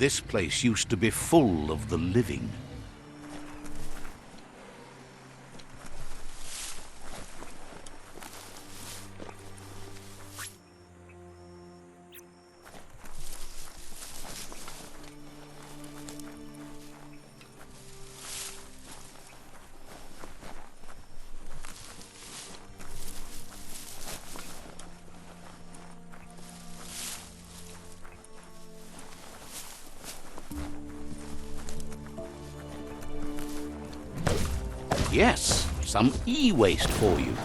This place used to be full of the living. Yes, some e-waste for you.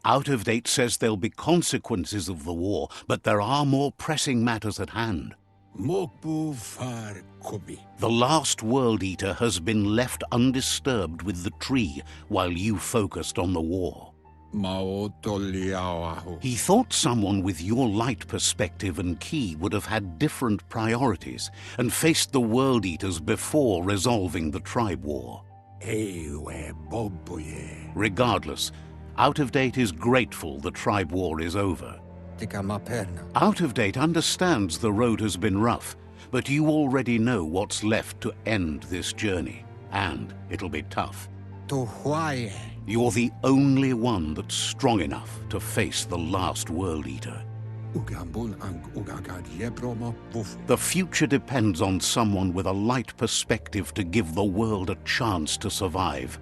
Out of Date says there'll be consequences of the war, but there are more pressing matters at hand. The last World Eater has been left undisturbed with the tree while you focused on the war. He thought someone with your light perspective and key would have had different priorities and faced the World Eaters before resolving the tribe war. Regardless, Out of Date is grateful the tribe war is over. Out of Date understands the road has been rough, but you already know what's left to end this journey, and it'll be tough. You're the only one that's strong enough to face the last World Eater. The future depends on someone with a light perspective to give the world a chance to survive.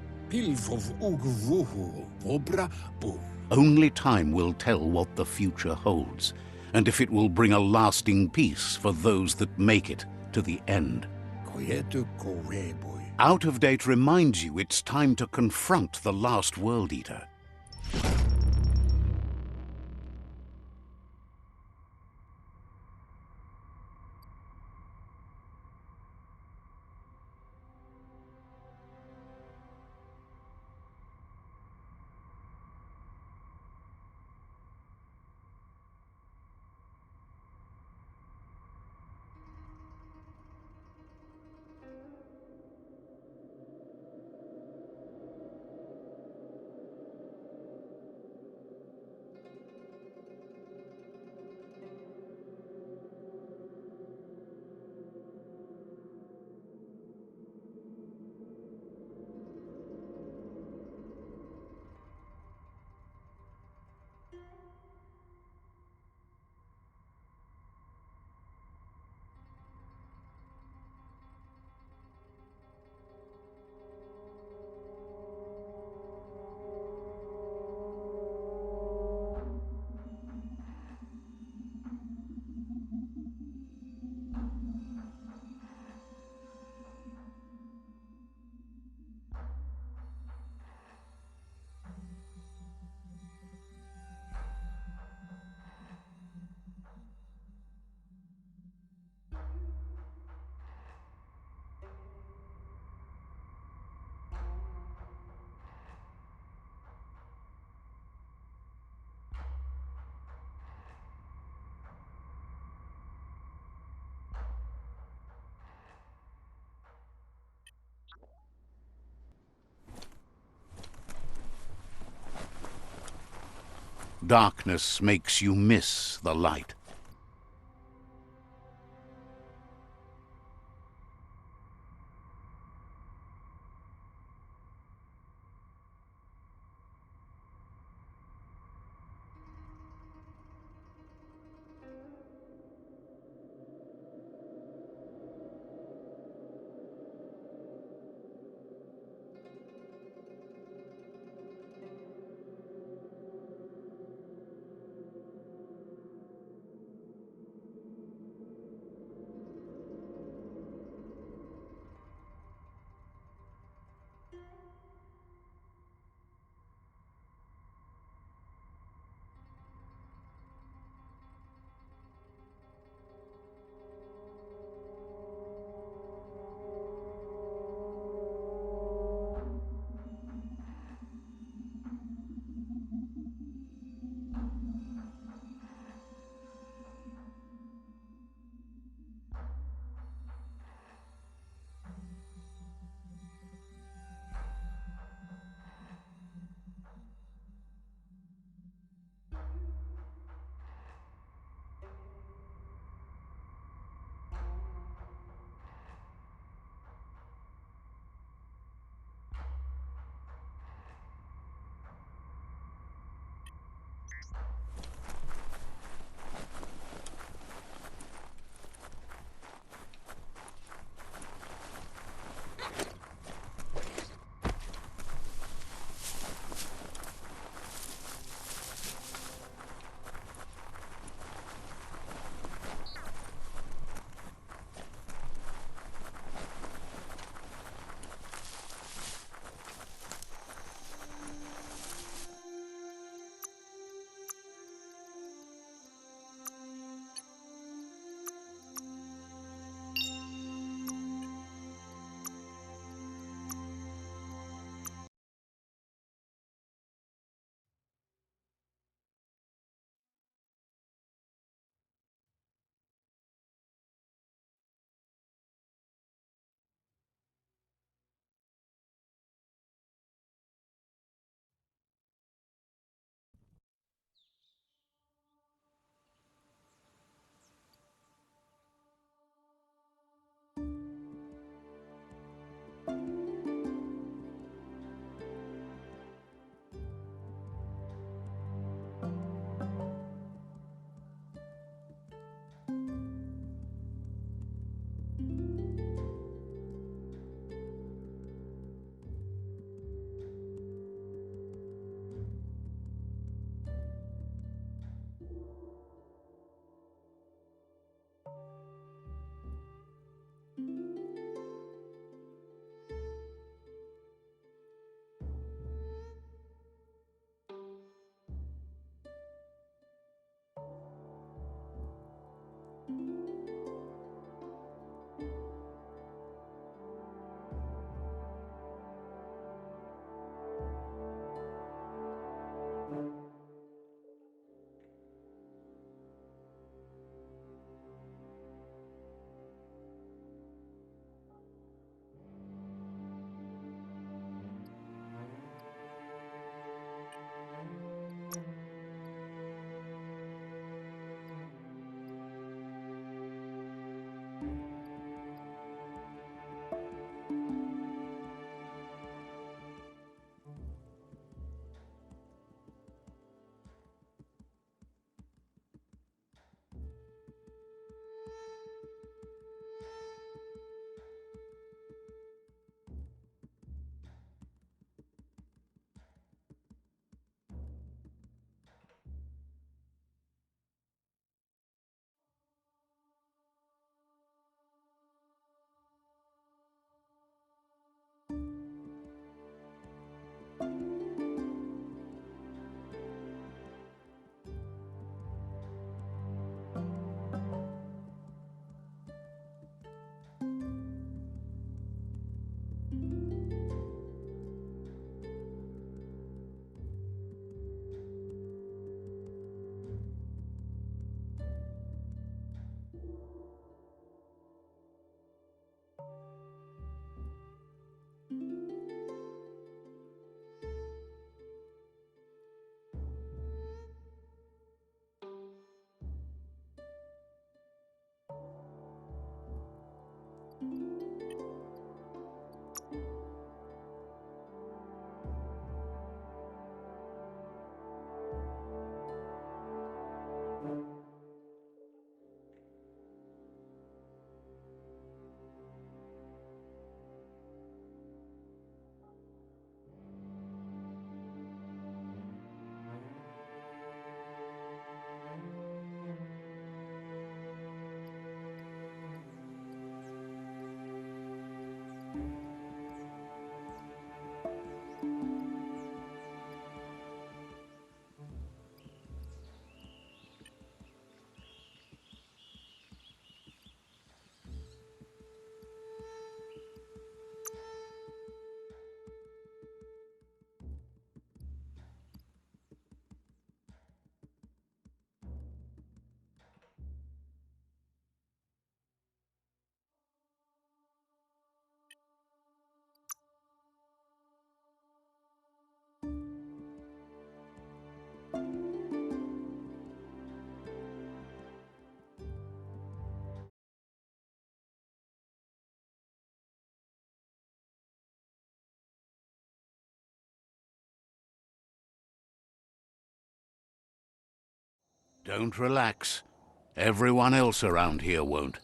Only time will tell what the future holds, and if it will bring a lasting peace for those that make it to the end. Out of Date reminds you it's time to confront the last World Eater. Darkness makes you miss the light. Don't relax. Everyone else around here won't.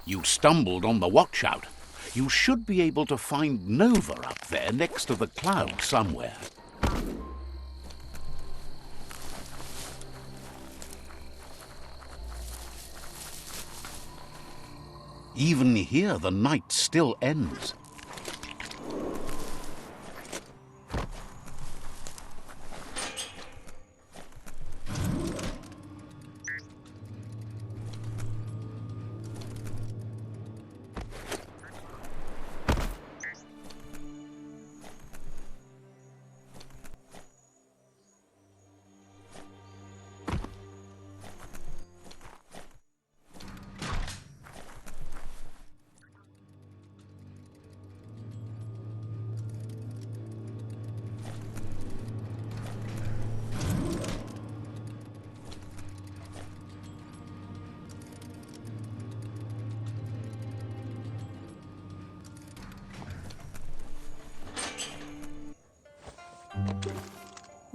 You stumbled on the watchout. You should be able to find Nova up there next to the cloud somewhere. Even here, the night still ends.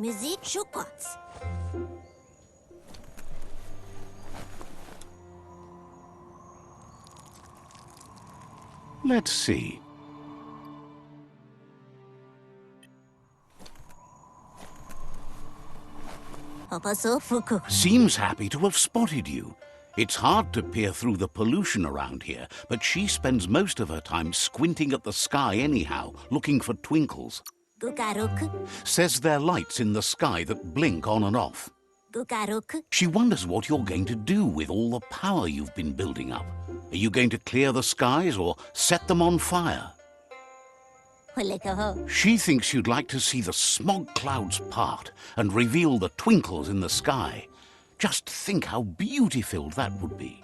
Music Schukots. Let's see. Seems happy to have spotted you. It's hard to peer through the pollution around here, but she spends most of her time squinting at the sky anyhow, looking for twinkles. Says they're lights in the sky that blink on and off. She wonders what you're going to do with all the power you've been building up. Are you going to clear the skies or set them on fire? She thinks you'd like to see the smog clouds part and reveal the twinkles in the sky. Just think how beauty-filled that would be.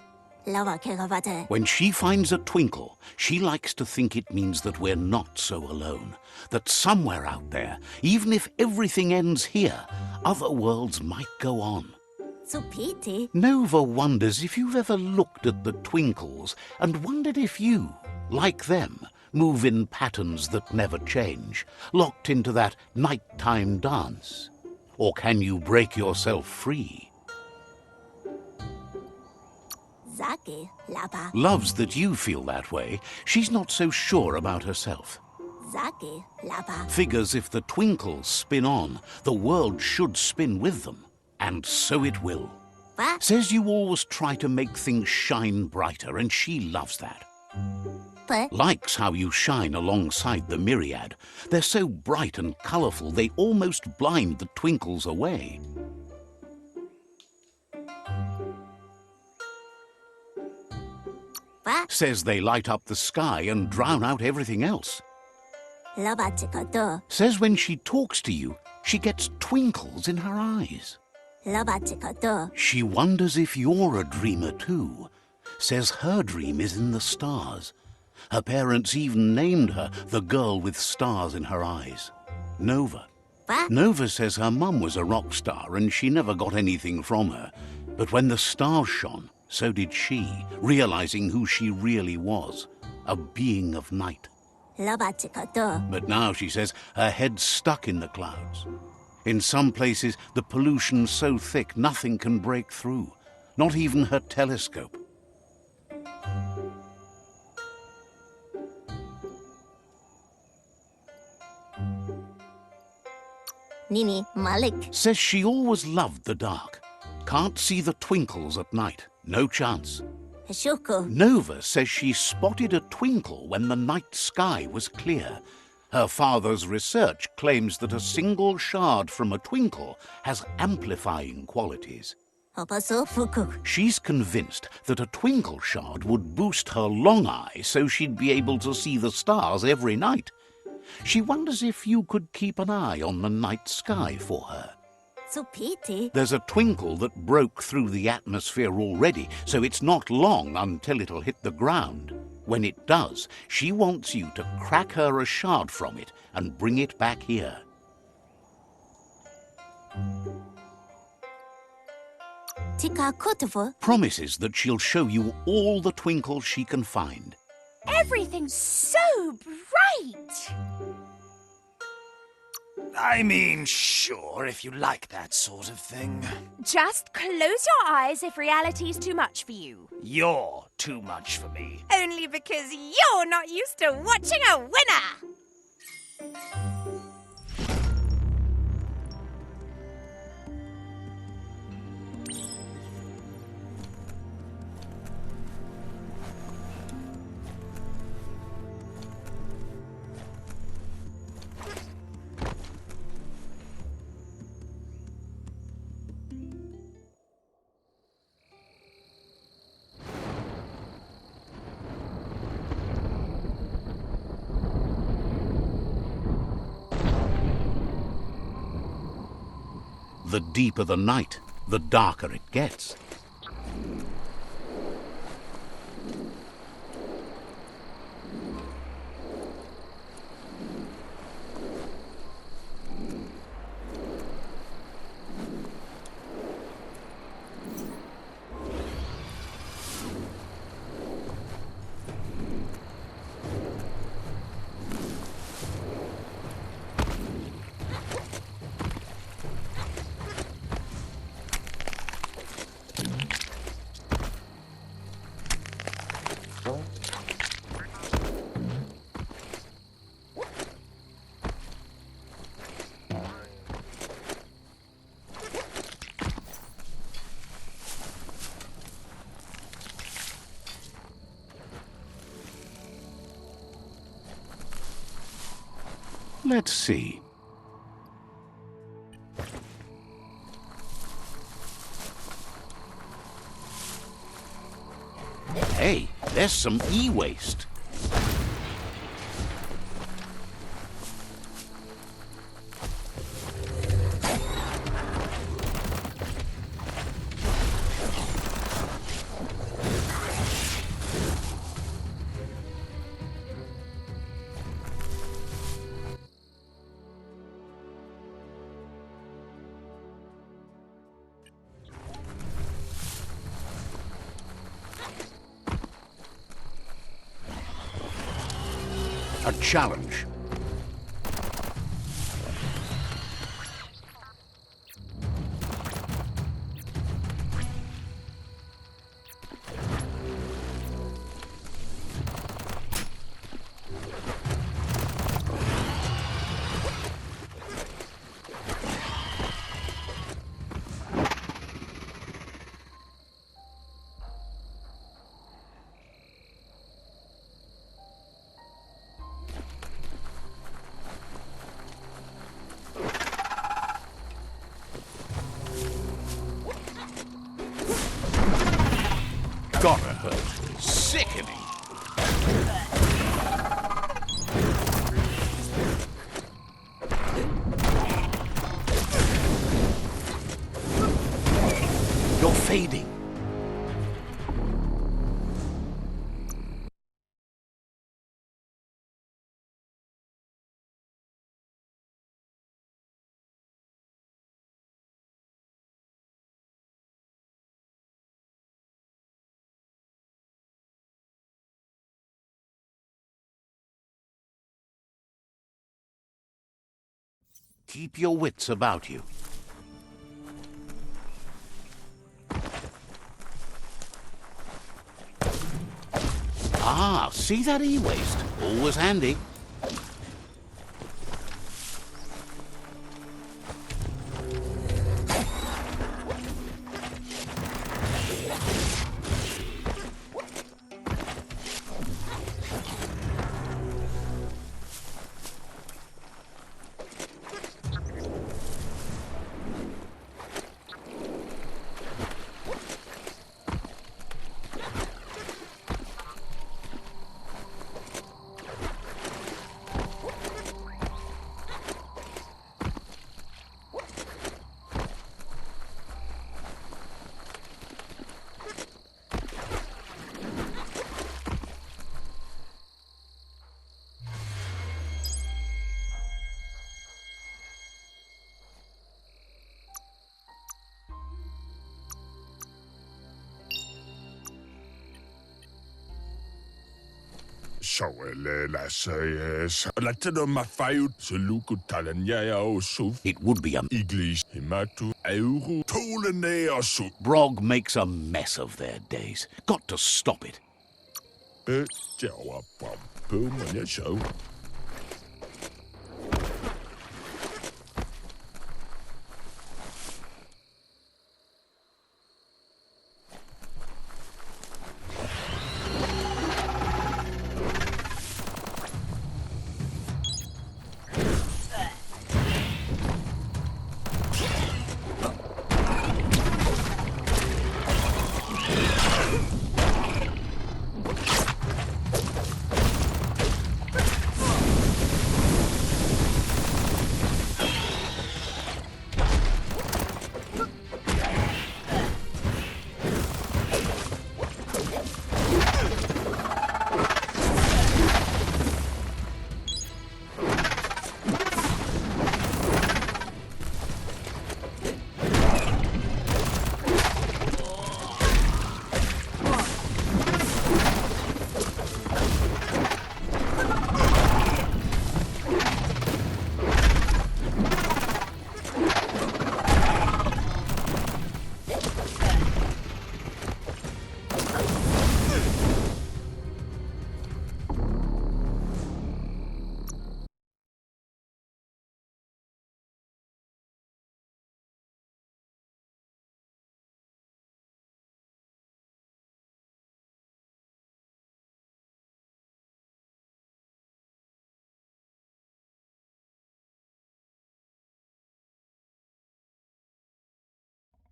When she finds a twinkle, she likes to think it means that we're not so alone. That somewhere out there, even if everything ends here, other worlds might go on. Nova wonders if you've ever looked at the twinkles and wondered if you, like them, move in patterns that never change, locked into that nighttime dance. Or can you break yourself free? Loves that you feel that way. She's not so sure about herself. Figures if the twinkles spin on, the world should spin with them. And so it will. Says you always try to make things shine brighter, and she loves that. Likes how you shine alongside the myriad. They're so bright and colourful, they almost blind the twinkles away. Says they light up the sky and drown out everything else. Says when she talks to you, she gets twinkles in her eyes. She wonders if you're a dreamer too. Says her dream is in the stars. Her parents even named her the girl with stars in her eyes. Nova. Nova says her mum was a rock star and she never got anything from her. But when the stars shone, so did she, realizing who she really was, a being of night. But now, she says, her head's stuck in the clouds. In some places, the pollution's so thick nothing can break through, not even her telescope. Nini Malik says she always loved the dark. Can't see the twinkles at night. No chance. Shuko Nova says she spotted a twinkle when the night sky was clear. Her father's research claims that a single shard from a twinkle has amplifying qualities. Opaso Fukuk She's convinced that a twinkle shard would boost her long eye so she'd be able to see the stars every night. She wonders if you could keep an eye on the night sky for her. Supiti There's a twinkle that broke through the atmosphere already, so it's not long until it'll hit the ground. When it does, she wants you to crack her a shard from it and bring it back here. Tika Kotovo Promises that she'll show you all the twinkles she can find. Everything's so bright! I mean, sure, if you like that sort of thing. Just close your eyes if reality's too much for you. You're too much for me. Only because you're not used to watching a winner! The deeper the night, the darker it gets. Let's see. Hey, there's some e-waste. A challenge. fading. Keep your wits about you. Ah, see that e-waste? Always handy. It would be a... Brog makes a mess of their days. Got to stop it.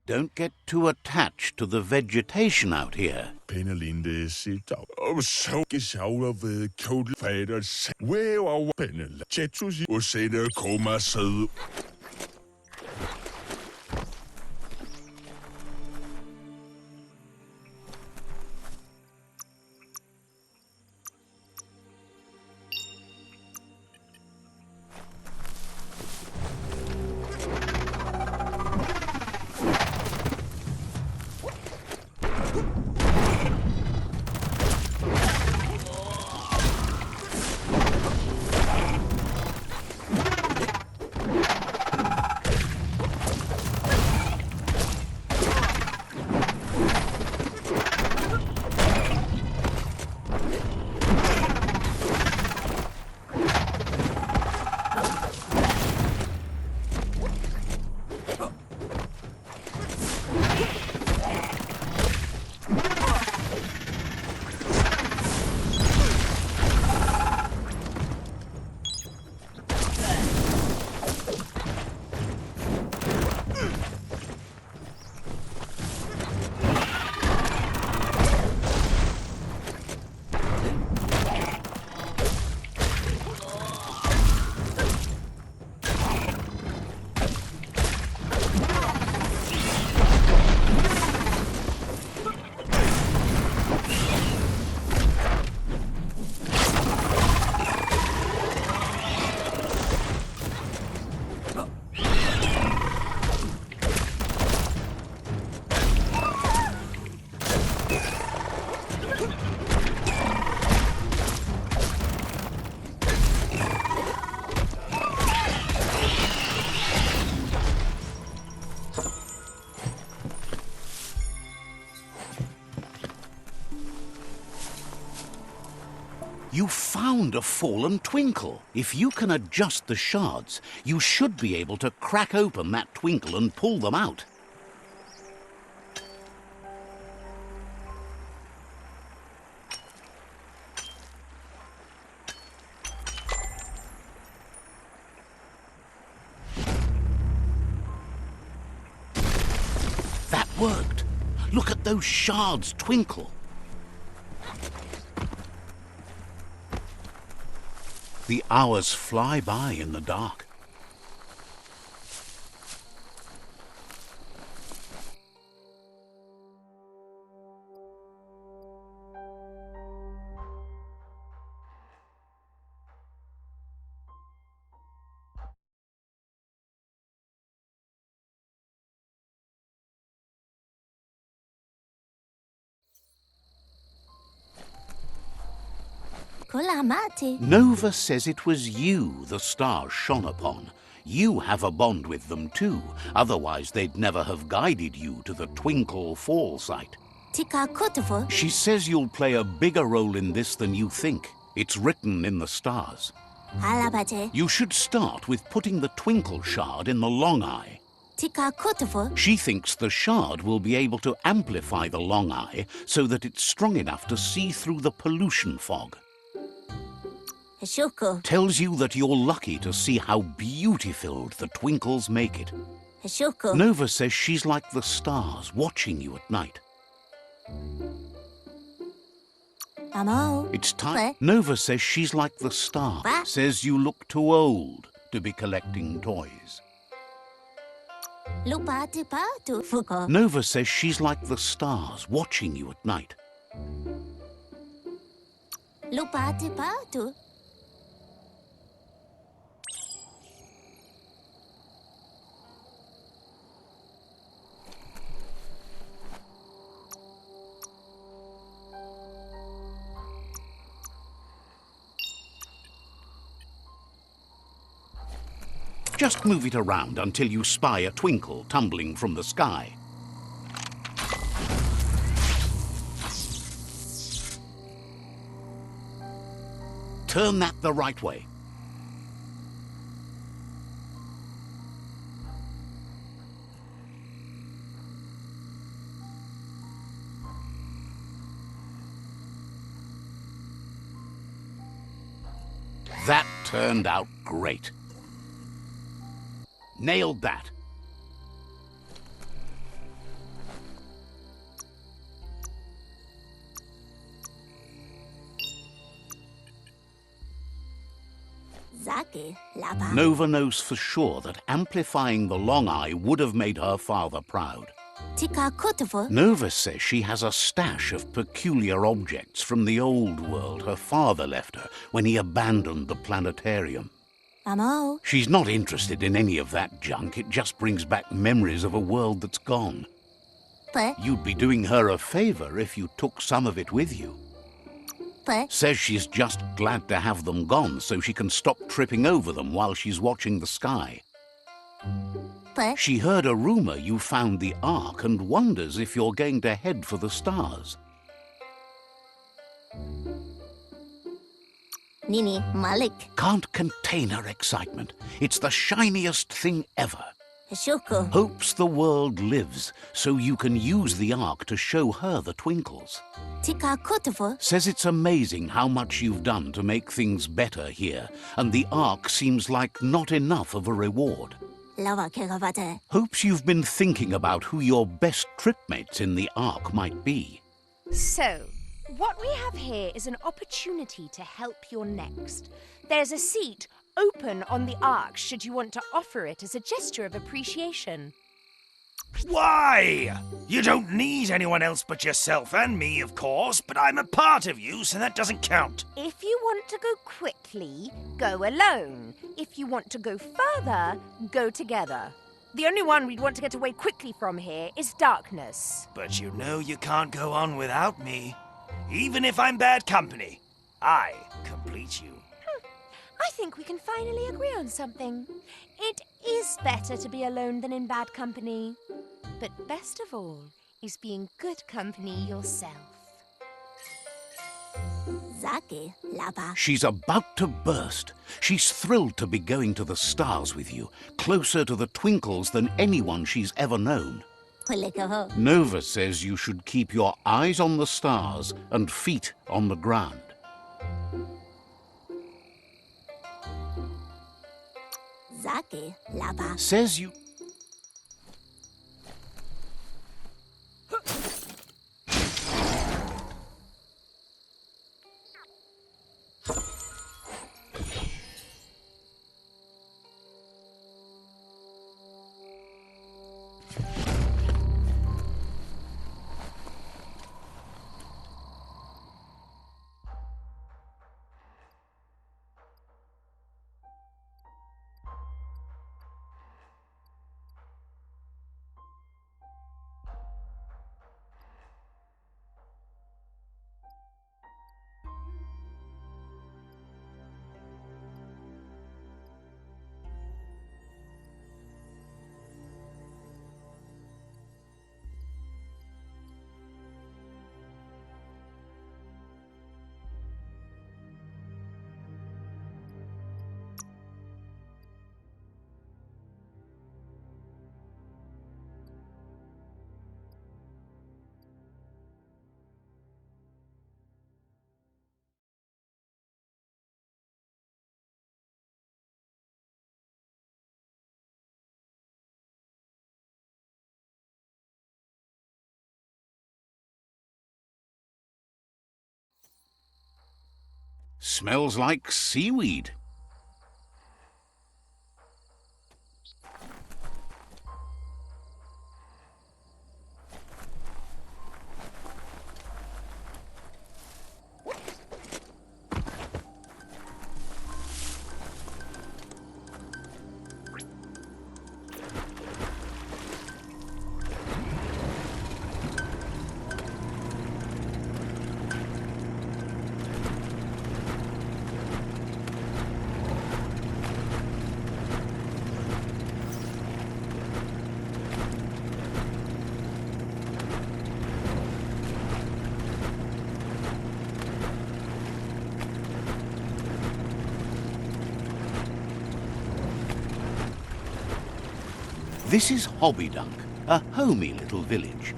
Don't get too attached to the vegetation out here. Pennelinde sitter og så gesavler ved kjolfader svæv over pennel. Tjetsusi og sætter koma sæde. found a fallen twinkle. If you can adjust the shards, you should be able to crack open that twinkle and pull them out. That worked. Look at those shards twinkle. The hours fly by in the dark. Kulamati. Nova says it was you the stars shone upon. You have a bond with them too, otherwise they'd never have guided you to the Twinkle Fall site. Tika Kotovo. She says you'll play a bigger role in this than you think. It's written in the stars. Alabaje. You should start with putting the Twinkle shard in the Long Eye. Tika Kotovo. She thinks the shard will be able to amplify the Long Eye so that it's strong enough to see through the pollution fog. Shoko. Tells you that you're lucky to see how beauty-filled the twinkles make it. Shoko. Nova says she's like the stars watching you at night. Amo. It's time. What? Nova says she's like the stars. What? Says you look too old to be collecting toys. Lupati Patu. Fuko. Nova says she's like the stars watching you at night. Lupati Patu. Just move it around until you spy a twinkle tumbling from the sky. Turn that the right way. That turned out great. Nailed that. Zaki. Lapa. Nova knows for sure that amplifying the Long Eye would have made her father proud. Tika Kotovo. Nova says she has a stash of peculiar objects from the old world her father left her when he abandoned the planetarium. Amo. She's not interested in any of that junk. It just brings back memories of a world that's gone. What? You'd be doing her a favor if you took some of it with you. What? Says she's just glad to have them gone so she can stop tripping over them while she's watching the sky. What? She heard a rumor you found the Ark and wonders if you're going to head for the stars. Nini Malik. Can't contain her excitement. It's the shiniest thing ever. Shoko. Hopes the world lives so you can use the Ark to show her the twinkles. Tika Kotovo. Says it's amazing how much you've done to make things better here, and the Ark seems like not enough of a reward. Lava Kegavate. Hopes you've been thinking about who your best tripmates in the Ark might be. So, what we have here is an opportunity to help your next. There's a seat open on the Ark should you want to offer it as a gesture of appreciation. Why? You don't need anyone else but yourself and me, of course, but I'm a part of you, so that doesn't count. If you want to go quickly, go alone. If you want to go further, go together. The only one we'd want to get away quickly from here is darkness. But you know you can't go on without me. Even if I'm bad company, I complete you. I think we can finally agree on something. It is better to be alone than in bad company. But best of all is being good company yourself. Zaki, lava. She's about to burst. She's thrilled to be going to the stars with you, closer to the twinkles than anyone she's ever known. Hulikaho. Nova says you should keep your eyes on the stars and feet on the ground. Zaki, lava. Says you... Smells like seaweed. This is Hobbydunk, a homey little village.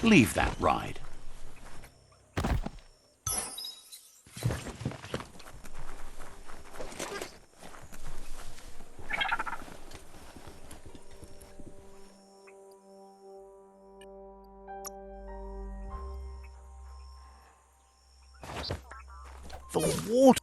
Leave that ride. The water.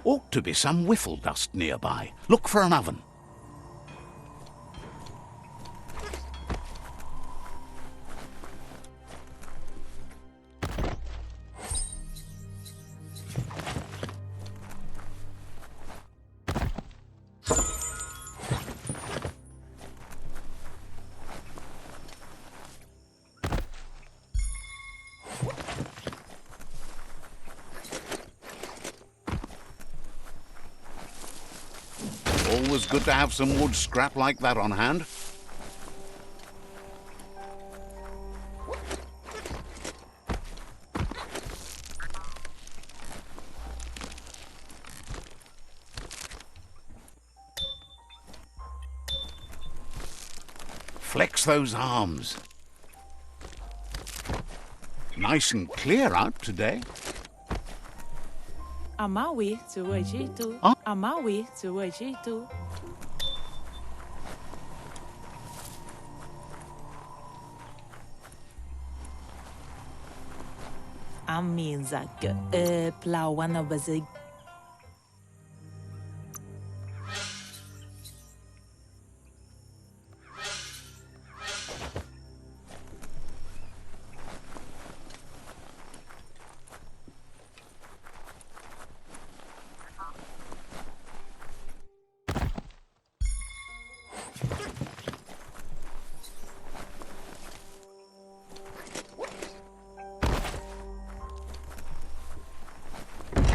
Ought to be some whiffle dust nearby. Look for an oven. Always good to have some wood scrap like that on hand. Flex those arms. Nice and clear out today. Amawi to Wajitu. Huh? Amawi to Wajitu. Aminzak plawana bazig.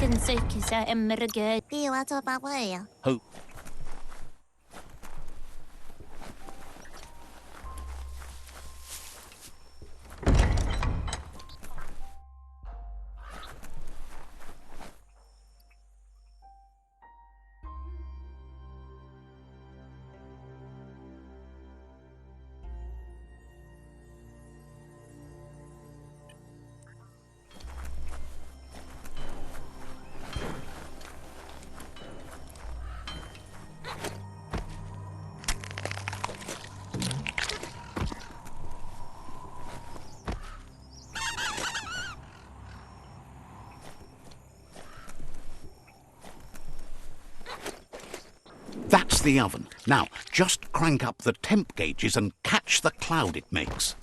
Kensuki sa emmerge. Biwa to bawaya. Hope. That's the oven. Now, just crank up the temp gauges and catch the cloud it makes.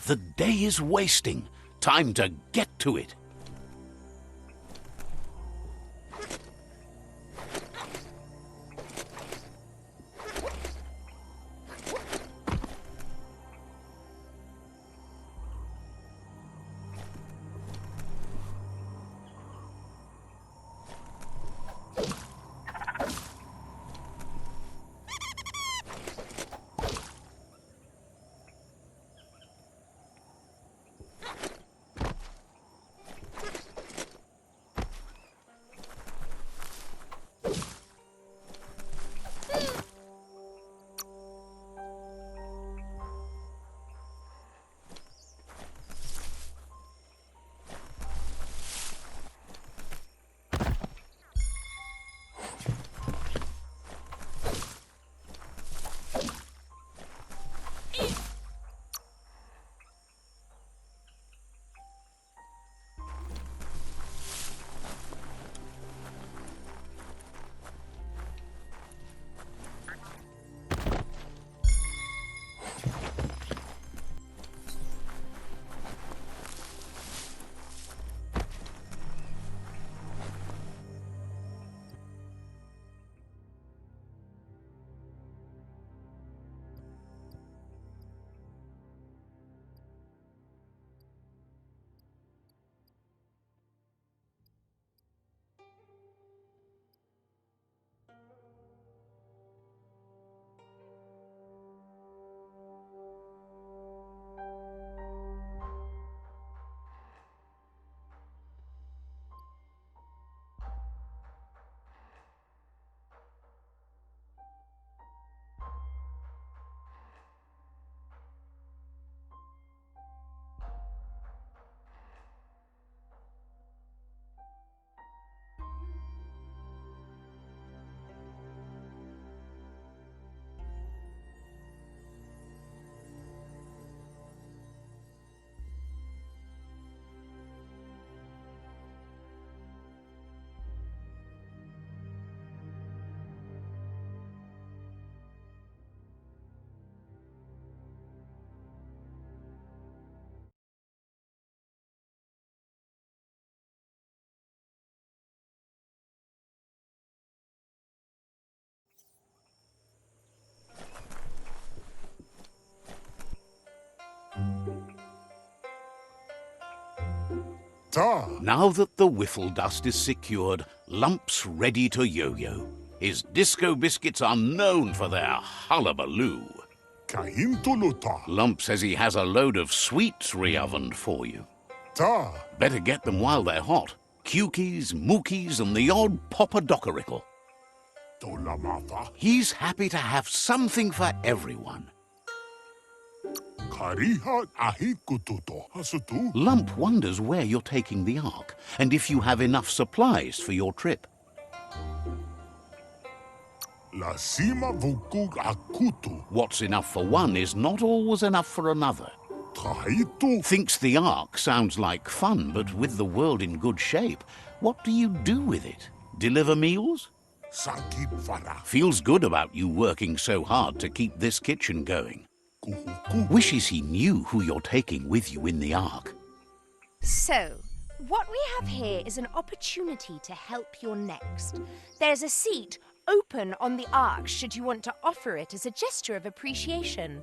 The day is wasting. Time to get to it. Ta. Now that the whiffle dust is secured, Lump's ready to yo-yo. His disco biscuits are known for their hullabaloo. Kahintuluta. Lump says he has a load of sweets re-ovened for you. Ta. Better get them while they're hot. Cukies, mookies, and the odd poppadocaricle. Tolamata. He's happy to have something for everyone. Kariha ahikututo. Hasutu. Lump wonders where you're taking the Ark, and if you have enough supplies for your trip. La sima vuku akutu. What's enough for one is not always enough for another. Trahitu. Thinks the Ark sounds like fun, but with the world in good shape, what do you do with it? Deliver meals? Sakit fara. Feels good about you working so hard to keep this kitchen going. Kuhuku. Wishes he knew who you're taking with you in the Ark. So, what we have here is an opportunity to help your next. There's a seat open on the Ark should you want to offer it as a gesture of appreciation.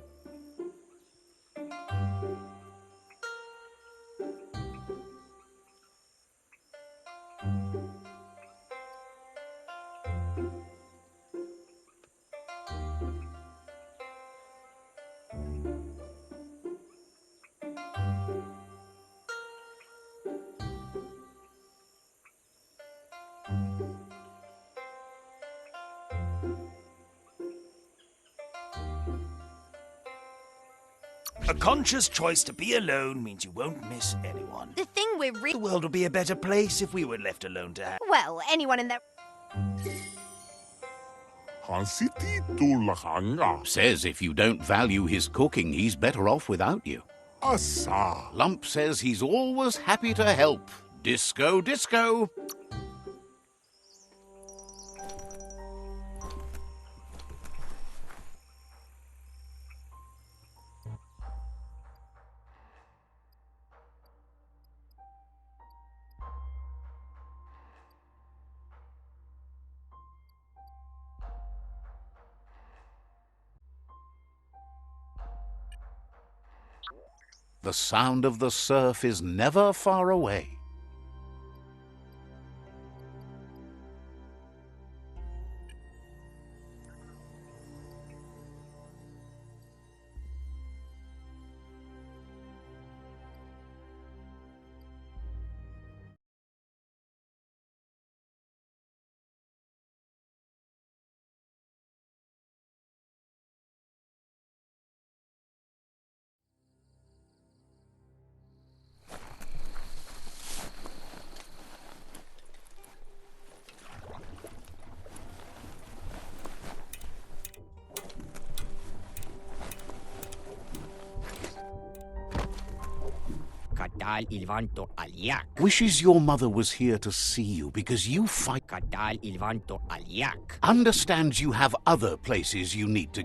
A conscious choice to be alone means you won't miss anyone. The thing we're The world would be a better place if we were left alone to have. Well, anyone in that... Hansiti tulahanga. Says if you don't value his cooking, he's better off without you. Asa. Lump says he's always happy to help. Disco, disco. The sound of the surf is never far away. Kadal Ilvanto Aliak. Wishes your mother was here to see you because you fight. Kadal Ilvanto Aliak. Understands you have other places you need to.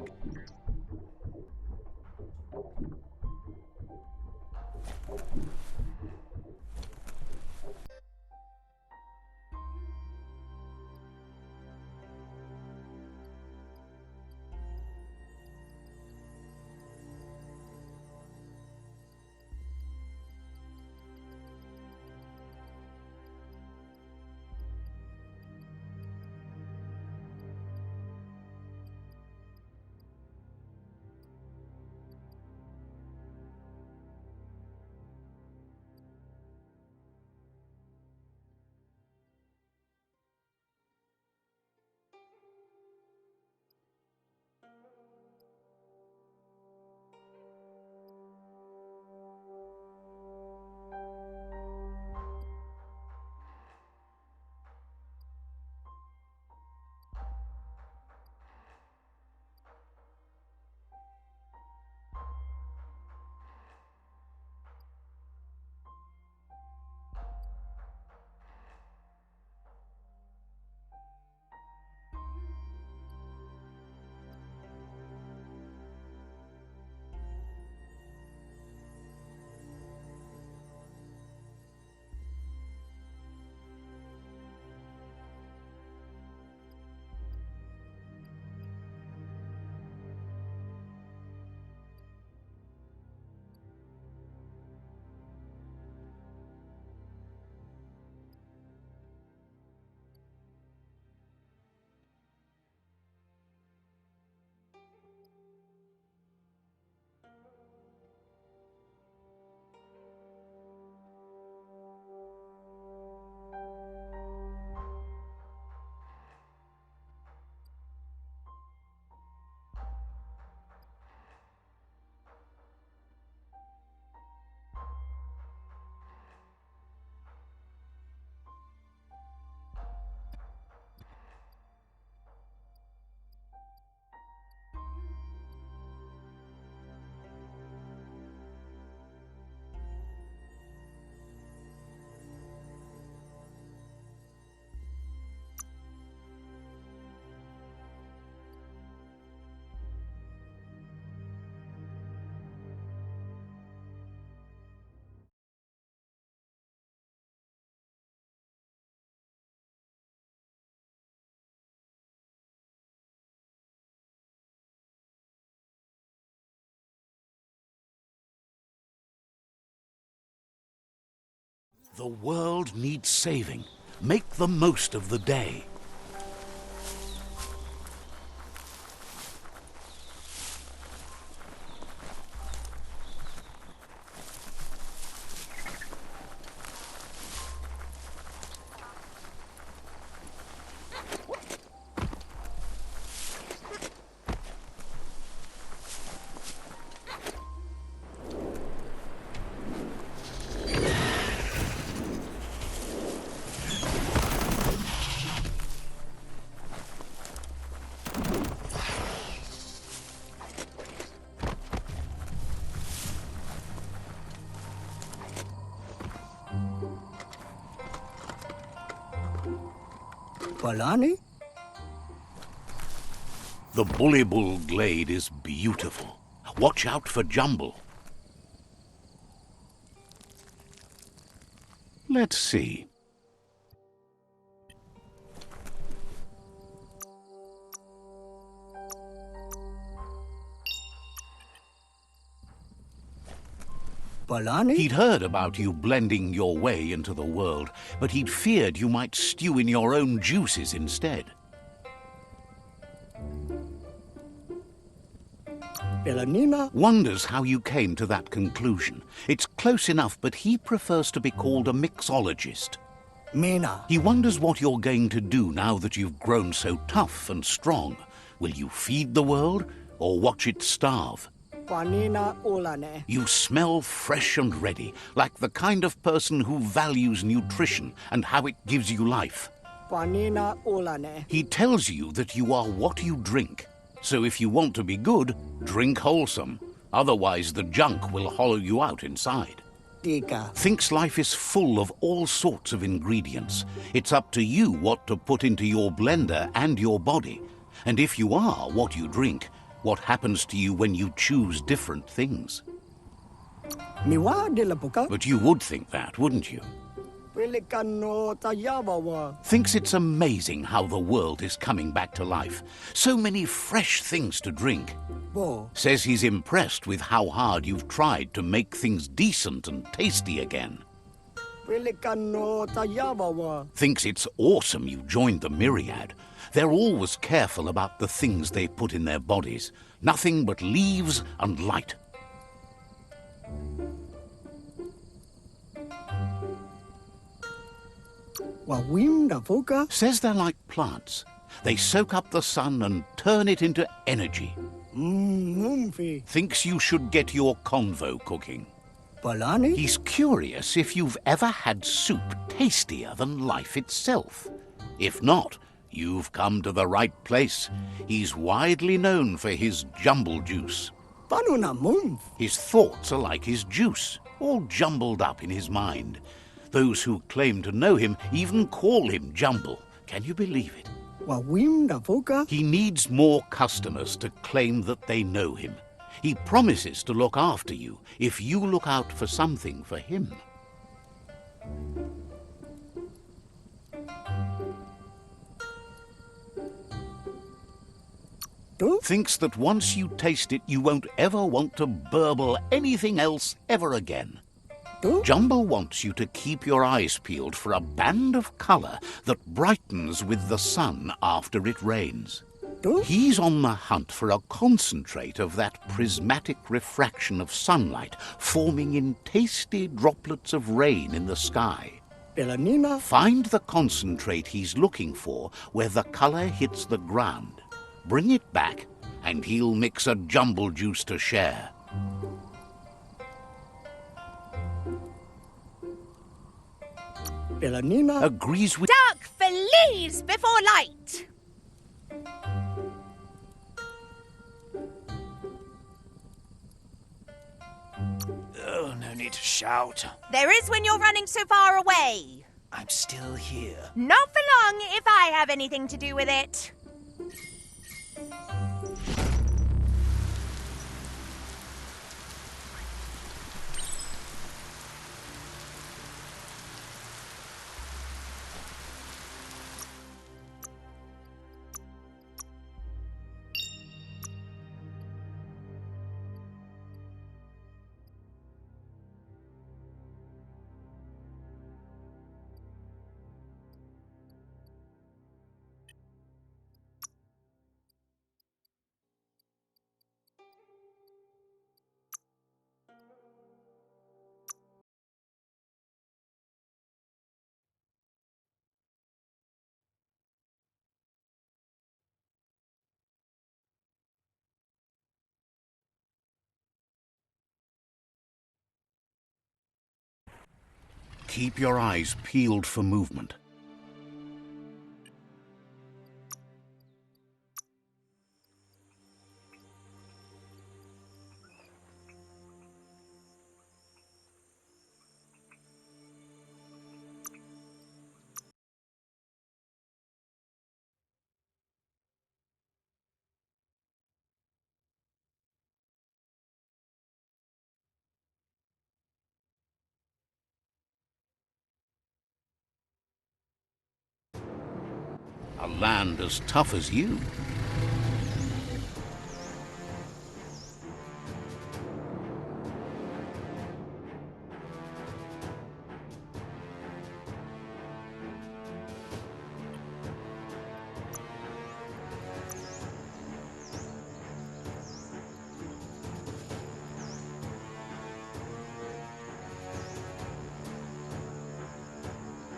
The world needs saving. Make the most of the day. Balani? The Bullybul glade is beautiful. Watch out for Jumble. Let's see. Balani? He'd heard about you blending your way into the world, but he'd feared you might stew in your own juices instead. Belanina? Wonders how you came to that conclusion. It's close enough, but he prefers to be called a mixologist. Mina? He wonders what you're going to do now that you've grown so tough and strong. Will you feed the world or watch it starve? Panina Olane. You smell fresh and ready, like the kind of person who values nutrition and how it gives you life. Panina Olane. He tells you that you are what you drink. So if you want to be good, drink wholesome. Otherwise the junk will hollow you out inside. Tika. Thinks life is full of all sorts of ingredients. It's up to you what to put into your blender and your body. And if you are what you drink, what happens to you when you choose different things? Miwa de la Puka? But you would think that, wouldn't you? Pelicano Tayabawa. Thinks it's amazing how the world is coming back to life. So many fresh things to drink. Bo. Says he's impressed with how hard you've tried to make things decent and tasty again. Pelicano Tayabawa. Thinks it's awesome you joined the Myriad. They're always careful about the things they put in their bodies. Nothing but leaves and light. Wawim da Puka? Says they're like plants. They soak up the sun and turn it into energy. Mumfi. Thinks you should get your convo cooking. Balani? He's curious if you've ever had soup tastier than life itself. If not, you've come to the right place. He's widely known for his jumble juice. Panuna Mumf. His thoughts are like his juice, all jumbled up in his mind. Those who claim to know him even call him Jumble. Can you believe it? Wawim da Puka? He needs more customers to claim that they know him. He promises to look after you if you look out for something for him. Tu? Thinks that once you taste it, you won't ever want to burble anything else ever again. Tu? Jumbo wants you to keep your eyes peeled for a band of colour that brightens with the sun after it rains. Tu? He's on the hunt for a concentrate of that prismatic refraction of sunlight forming in tasty droplets of rain in the sky. Belanina? Find the concentrate he's looking for where the colour hits the ground. Bring it back, and he'll mix a jumble juice to share. Belanina? Agrees with... Dark for leaves before light! Oh, no need to shout. There is when you're running so far away. I'm still here. Not for long if I have anything to do with it. Keep your eyes peeled for movement. A land as tough as you